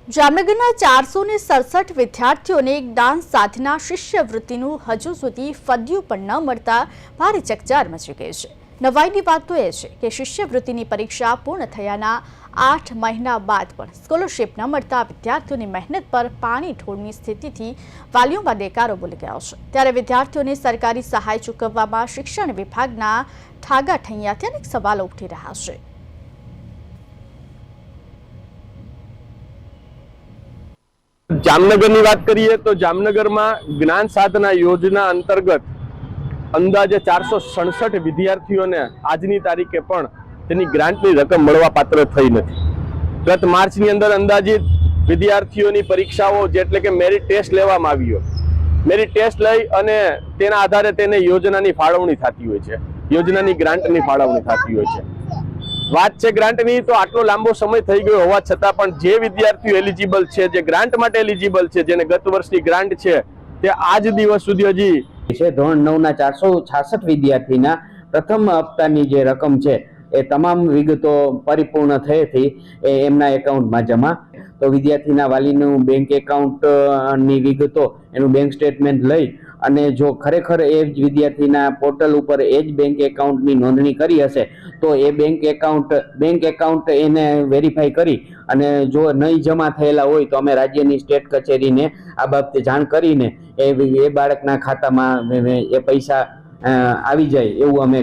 જામનગરના 467 વિદ્યાર્થીઓને એક ડાન્સ સાધના શિષ્યવૃત્તિનું હજુ સુધી ફદ્યું પણ ન મળતા ભારે ચકચાર મચી ગઈ છે। નવાઈની વાત તો એ છે કે શિષ્યવૃત્તિની પરીક્ષા પૂર્ણ થયાના 8 મહિના બાદ પણ સ્કોલરશીપ ન મળતા વિદ્યાર્થીઓની મહેનત પર પાણી ઢોળની સ્થિતિથી વાલીઓમાં દેકારો બોલી ગયો છે। ત્યારે વિદ્યાર્થીઓને સરકારી સહાય ચૂકવવામાં શિક્ષણ વિભાગના ઠાગાઠૈયાથી અનેક સવાલો ઉઠી રહ્યા છે। જામનગરની વાત કરીએ તો જામનગરમાં જ્ઞાન સાધના યોજના અંતર્ગત અંદાજે 467 વિદ્યાર્થીઓને આજની તારીખે પણ તેની ગ્રાન્ટની રકમ મળવા પાત્ર થઈ નથી। ગત માર્ચની અંદર અંદાજિત વિદ્યાર્થીઓની પરીક્ષાઓ એટલે કે મેરિટ ટેસ્ટ લેવામાં આવ્યો। મેરિટ ટેસ્ટ લઈ અને તેના આધારે તેને યોજનાની ફાળવણી થતી હોય છે, યોજનાની ગ્રાન્ટની ફાળવણી થતી હોય છે। વાત છે ગ્રાન્ટની તો આટલો લાંબો સમય થઈ ગયો હોવા છતાં પણ જે વિદ્યાર્થીઓ એલિજિબલ છે, જે ગ્રાન્ટ માટે એલિજિબલ છે, જેને ગત વર્ષની ગ્રાન્ટ છે, તે આજ દિવસ સુધી હજી છે ધોરણ 9ના 466 વિદ્યાર્થીના પ્રથમ હપ્તાની જે રકમ છે એ તમામ વિગતો પરિપૂર્ણ થયેથી એમના એકાઉન્ટમાં જમા। તો વિદ્યાર્થીના વાલીનું બેંક એકાઉન્ટની વિગતો, એનું બેંક સ્ટેટમેન્ટ લઈ અને જો ખરેખર એ જ વિદ્યાર્થીના પોર્ટલ ઉપર એ જ બેંક એકાઉન્ટની નોંધણી કરી હશે તો એ બેંક એકાઉન્ટ એને વેરીફાઈ કરી અને જો નહીં જમા થયેલા હોય તો અમે રાજ્યની સ્ટેટ કચેરીને આ બાબતે જાણ કરીને એ બાળકના ખાતામાં એ પૈસા આવી જાય એવું અમે